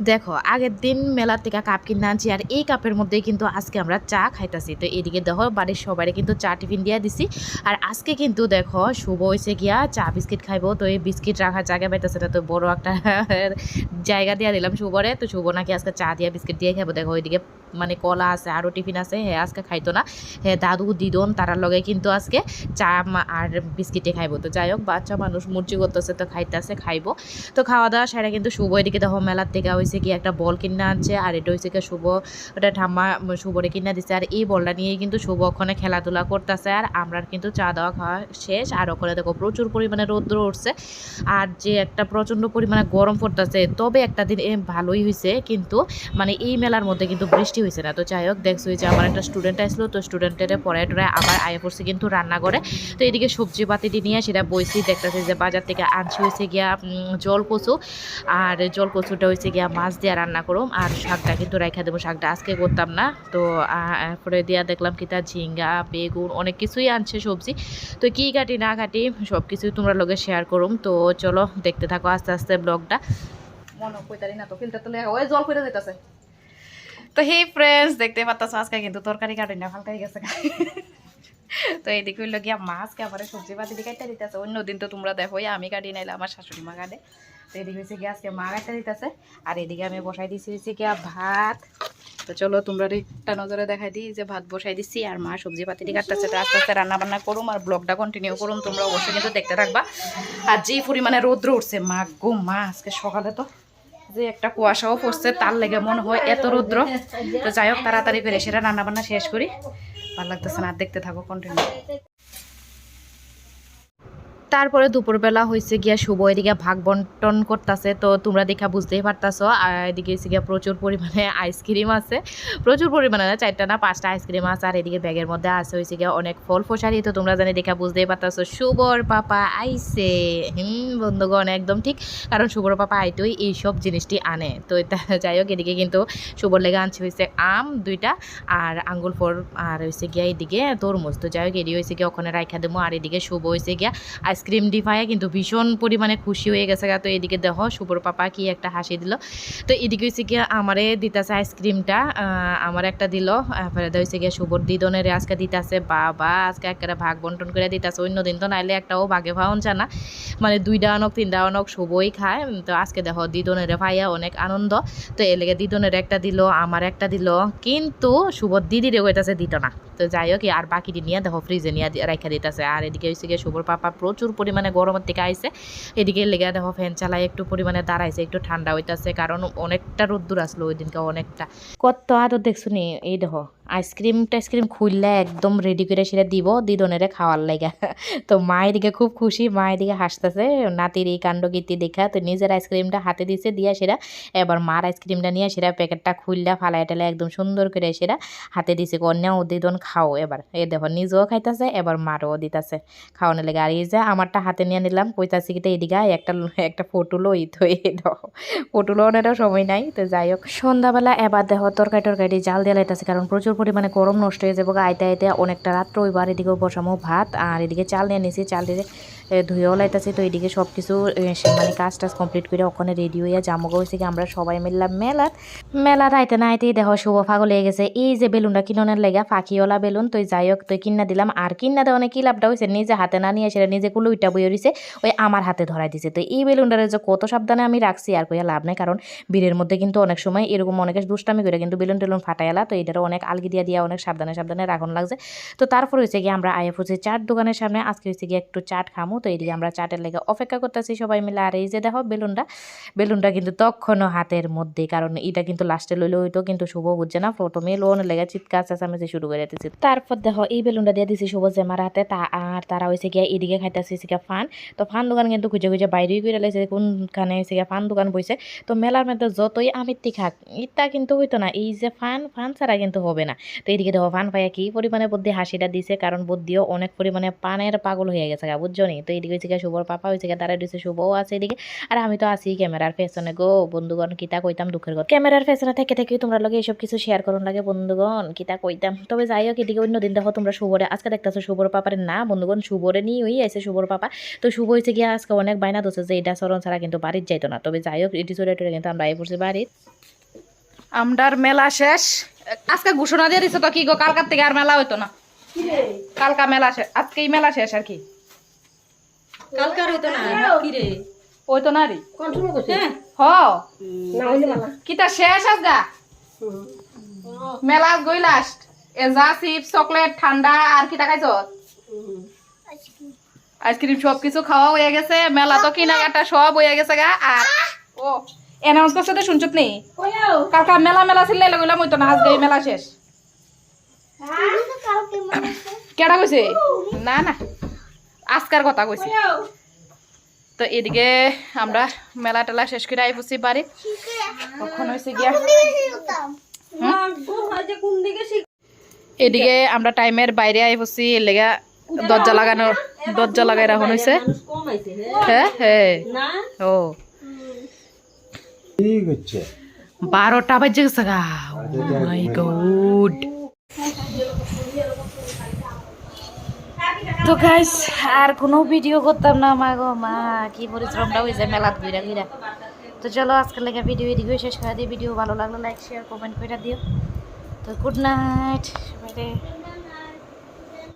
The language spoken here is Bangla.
দেখো আগের দিন মেলা থেকে কাপ কিনে আনছি আর এই কাপের মধ্যেই কিন্তু আজকে আমরা চা খাইতাছি। তো এদিকে দেখো বাড়ির সবাই কিন্তু চা টিফিন দিয়ে দিছি। আর আজকে কিন্তু দেখো শুভ হয়েছে গিয়া চা বিস্কিট খাইবো। তো এই বিস্কিট রাখার জায়গা পাইতেছে না, তো বড় একটা জায়গা দিয়ে দিলাম শুভরে। তো শুভ নাকি আজকে চা দিয়ে বিস্কিট দিয়ে খাবো। দেখো ওইদিকে মানে কলা আছে আরও টিফিন আছে, হ্যাঁ আজকে খাইতো না, হ্যাঁ দাদু দিদন তারার লগে কিন্তু আজকে চা আর বিস্কিটে খাইবো। তো যাই হোক বাচ্চা মানুষ মুরচি করতেছে তো খাইতেছে খাইবো। তো খাওয়া দাওয়া সেটা কিন্তু শুভ এদিকে দেখো মেলার থেকে হয়েছে কি একটা বল কিনে আনছে, আর এটা হয়েছে কি শুভ ওটা ঠাম্মা শুভরে কিনে দিচ্ছে। আর এই বলটা নিয়েই কিন্তু শুভ ওখানে খেলাধুলা করতেছে, আর আমরা কিন্তু চা দেওয়া খাওয়া শেষ। আর ওখানে দেখো প্রচুর পরিমাণে রৌদ্র উঠছে, আর যে একটা প্রচণ্ড পরিমাণে গরম পড়তেছে। তবে একটা দিন ভালোই হয়েছে, কিন্তু মানে এই মেলার মধ্যে কিন্তু বৃষ্টি হয়েছে না। তো যাই হোক দেখছো যে আমার একটা স্টুডেন্ট আসলো, তো স্টুডেন্টের পরে টরে আবার আয়া পড়ছে কিন্তু রান্না করে। তো এদিকে সবজি পাতিটি নিয়ে সেটা বইছি, দেখতেছে যে বাজার থেকে আনছি হয়েছে গিয়া জল কচু, আর জল কচুটা হয়েছে গিয়া মাছ দিয়ে রান্না করুম। আর শাকটা কিন্তু রাইখা দেবো, শাকটা আজকে করতাম না। তো এরপরে দিয়া দেখলাম কি তার ঝিঙ্গা বেগুন অনেক কিছুই আনছে সবজি। তো কি কাটি না কাটি সব কিছুই তোমরা লগে শেয়ার করুম। তো চলো দেখতে থাকো আস্তে আস্তে ব্লগটা। মনে কইতারি না তো ফিল্টার তুলে ওই জল কইতে যাইতাছে। তো হে ফ্রেন্ডস দেখতে পাচ্ছ আজকে কিন্তু তরকারি কাটি না হালকা গেছে। তো এইদিকে হইলো গিয়া মাছ খাবারে সবজি পাতি কাটতে দিতেছে। অন্যদিন তো তোমরা দেখো আমি কাটি নাইলে আমার শাশুড়ি মা কাটে। তো এদিকে হয়েছে গিয়া আজকে মা কাটতে দিতেছে, আর এদিকে আমি বসাই দিছি হয়েছে গিয়া ভাত। তো চলো তোমরা একটা নজরে দেখাই দিই যে ভাত বসাই দিচ্ছি, আর মা সবজি পাতি কাটতেছে। তো আস্তে আস্তে রান্না বান্না করুম আর ব্লগটা কন্টিনিউ করুম, তোমরা অবশ্যই কিন্তু দেখতে থাকবা। আর যে পরিমাণে রৌদ্র উঠছে মা গো মা, আজকে সকালে তো যে একটা কুয়াশাও পড়ছে, তার লেগে মনে হয় এত রৌদ্র। তো যাই হোক তাড়াতাড়ি করে সেটা রান্না বান্না শেষ করি। ভালো লাগতেছে না, দেখতে থাকো কন্টিনিউ। তারপরে দুপুরবেলা হয়েছে গিয়া শুভ এদিকে ভাগ বন্টন করতেছে। তো তোমরা দেখা বুঝতেই পারতাছো। আর এদিকে হয়েছে গিয়া প্রচুর পরিমাণে আইসক্রিম আছে, প্রচুর পরিমাণে না 4টা না 5টা আইসক্রিম আছে। আর এদিকে ব্যাগের মধ্যে আছে হয়েছে গিয়া অনেক ফল ফসারি। তো তোমরা জানি দেখা বুঝতেই পারতাছো শুভর পাপা আইসে। বন্ধুগণ একদম ঠিক, কারণ শুভর পাপা আইতোই এইসব জিনিসটি আনে। তো এটা যাই হোক এদিকে কিন্তু শুভর লেগে আনছে হয়েছে আম 2টা আর আঙ্গুল ফল, আর হয়েছে গিয়া এদিকে তরমুজ। তো যাই হোক এদিকে হয়েছে গিয়া ওখানে রাখা দেবো। আর এদিকে শুভ হয়েছে গিয়া আইসক্রিম ডিফাইয়া কিন্তু ভীষণ পরিমাণে খুশি হয়ে গেছে। তো এদিকে দেখো শুভর পাপা কি একটা হাসি দিল। তো এদিকে হয়েছে গিয়ে আমারে দিতেছে আইসক্রিমটা, আমার একটা দিল। হয়েছে গিয়ে শুভর দিদনের আজকে দিতেছে। বাবা আজকে একেবারে ভাগ বন্টন করে দিতেছে। অন্যদিন তো নাইলে একটাও ভাগে পাওন জানা, মানে 2টা আনক 3টা আনক শুভই খায়। তো আজকে দেখো দিদনের ভাইয়া অনেক আনন্দ। তো এর লেগে দিদনের একটা দিল, আমার একটা দিল, কিন্তু শুভর দিদিরে কইতাছে দিত না। তো যাই হোক আর বাকিটি নিয়ে দেখো ফ্রিজে নিয়ে রাখা দিতেছে। আর এদিকে হয়েছে গিয়ে শুভর পাপা প্রচুর পরিমাণে গরমের থেকে আইছে, এদিকে লেগে দেখো ফ্যান চালাই একটু পরিমাণে দাঁড়াইছে, একটু ঠান্ডা হইতাছে, কারণ অনেকটা রোদ্দুর আসলো ওই দিনকে অনেকটা। কত আদর দেখছো নি, এই দেখো আইসক্রিম টাইসক্রিম খুললে একদম রেডি করে সেটা দিব দিদনেরে খাওয়ার লাগা। তো মা এদিকে খুব খুশি, মা এদিকে হাসতেছে নাতির এই কাণ্ড কীর্তি দেখা। তো নিজের আইসক্রিমটা হাতে দিছে দিয়া সেটা এবার মার আইসক্রিমটা নিয়ে সেটা প্যাকেটটা খুললা ফালাই টালাই একদম সুন্দর করে সেটা হাতে দিছে। কন্যাও দিদন খাও এবার, এ দেখো নিজেও খাইতেছে এবার মারও দিতেছে খাওয়ানোর লেগে। আর এই যে আমারটা হাতে নিয়ে নিলাম, কইতাছি কি এদিকে একটা একটা ফটো লই। তো এই দেখো ফটো লোনেরও সময় নাই। তো যাই হোক সন্ধ্যাবেলা এবার দেখো তরকারি টরকারি জাল দিয়ে লাইতেছে, কারণ প্রচুর পরিমাণে গরম নষ্ট হয়ে যাবো আইতে আইতে অনেকটা রাত্র। এবার এদিকেও বসামো ভাত, আর এদিকে চাল নিয়ে নিছি, চাল দিয়ে ধুয়েও লাইতেছি। তো এদিকে সব কিছু মানে কাজ টাজ কমপ্লিট করে ওখানে রেডি হইয়া জামগো হয়েছে কি আমরা সবাই মিললাম মেলাত আইতে না আইতেই দেখো শুভ পাগল হয়ে গেছে। এই যে বেলুনটা কিনোনের লেগা ফাঁকিওয়ালা বেলুন। তো যাই হোক তো কিনা দিলাম, আর কিনা দেওয়া অনেক কি লাভটা হয়েছে নিজে হাতে না নিয়ে সেটা নিজে কুলো উইটা বইয়ে রয়েছে, ওই আমার হাতে ধরাই দিছে। তো এই বেলুনটারে যে কত সাবধানে আমি রাখছি আর কইয়া লাভ নাই, কারণ বীরের মধ্যে কিন্তু অনেক সময় এরকম অনেকে দুষ্টামি করে কিন্তু বেলুন টেলুন ফাটাইলা। তো এটারও অনেক আলগি দিয়া অনেক সাবধানে সাবধানে রাখুন লাগছে। তো তারপর হয়েছে গিয়ে আমরা আয়া পড়ছি চাট দোকানের সামনে, আজকে হয়েছে গিয়ে একটু চাট খামু। তো এদিকে আমরা চাটের লেগে অপেক্ষা করতেছি সবাই মিলে। আর এই যে দেখো বেলুনটা কিন্তু তখনও হাতের মধ্যে, কারণ এটা কিন্তু লাস্টে লইলে হইতো, কিন্তু শুভ বুঝছে না, প্রথমে লোন লেগে চিৎকার চেঁচামেচি শুরু করে দিতেছি। তারপর দেখো এই বেলুনটা দিয়ে দিছি শুভ জেমার হাতে। আর তারা হয়েছে গিয়া এদিকে খাইতেছে গিয়া ফান। তো ফান দোকান কিন্তু খুঁজে খুঁজে বাইরেই করে লাইছে কোনখানে হয়েছে গিয়া ফান দোকান বইছে। তো মেলার মধ্যে যতই আমিত্তি খাক ইটা কিন্তু হইতো না, এই যে ফান ছাড়া কিন্তু হবে না। তো এইদিকে দেখো ফান পাইয়া কি পরিমাণে বুদ্ধি হাসিটা দিছে, কারণ বুদ্ধিও অনেক পরিমাণে পানের পাগল হয়ে গেছে বুঝছো নি। তো এদিকে হয়েছে গিয়ে শুভর পাপা হয়েছে গিয়ে দাঁড়ায় রয়েছে, শুভও আছে এদিকে, আর আমি তো আছি ক্যামেরার পেছনে গো বন্ধুগণ। কিতা কইতাম দুঃখের কথা, ক্যামেরার পেছনে থেকে থেকে তোমরা লগে এইসব কিছু শেয়ার করুন লাগে বন্ধুগণ, কিতা কইতাম। তবে যাই হোক, এদিকে অন্য দিন দেখো তোমরা শুভরে, আজকে দেখতেছো শুভর পাপারে না বন্ধুগণ, শুভরে নিয়ে ওই আছে শুভর পাপা। তো শুভ হয়েছে গিয়ে আজকে অনেক বাইনা দোষে যে এটা চরণ ছাড়া কিন্তু বাড়ির যাইতো না। তবে যাই হোক, এটি চলে কিন্তু আমরা এই পড়ছি বাড়ির। আমরার মেলা শেষ, আজকে ঘোষণা দিয়ে দিছে তো কি গো, কালকার থেকে আর মেলা হইতো না, কালকা মেলা শেষ, আজকেই মেলা শেষ আর কি, কালকার হইতো না কি রে হইতো না রে কন্ট্রোল করতে হ না হইলে মেলা কিতা শেষ আজগা মেলা গই লাস্ট এজা চিপস চকলেট ঠান্ডা আর কিতা খাইছ আইসক্রিম সব কিছু খাওয়া হয়ে গেছে, মেলা তো কেনাকাটা সব হয়ে গেছে গা। আর ও অ্যানাউন্স করছে তো শুনছত নি, কালকা মেলা মেলা ছিল লাগলাম হইতো না, আজকে মেলা শেষ। কেডা কইছে না না আজকার কথা কইছি। তো এদিকে আমরা মেলা টেলা শেষ করে আইপছি বাড়ি, কখন হয়েছে গিয়া এদিকে আমরা টাইমের বাইরে আইপছি, এর লেগা দরজা লাগাই রাখুন হয়েছে। হ্যাঁ হ্যাঁ ও 12টা বাজে গেছে গা, মাই গড। তো গাইস আর কোনো ভিডিও করতাম না, মা গো মা কি পরিশ্রমটা হয়েছে মেলাত ঘুরা ঘুরা। তো চলো আজকের লেগে ভিডিও এদিকে শেষ করে দিই। ভিডিও ভালো লাগলো লাইক শেয়ার কমেন্ট করে দিও। তো গুড নাইট সবাই।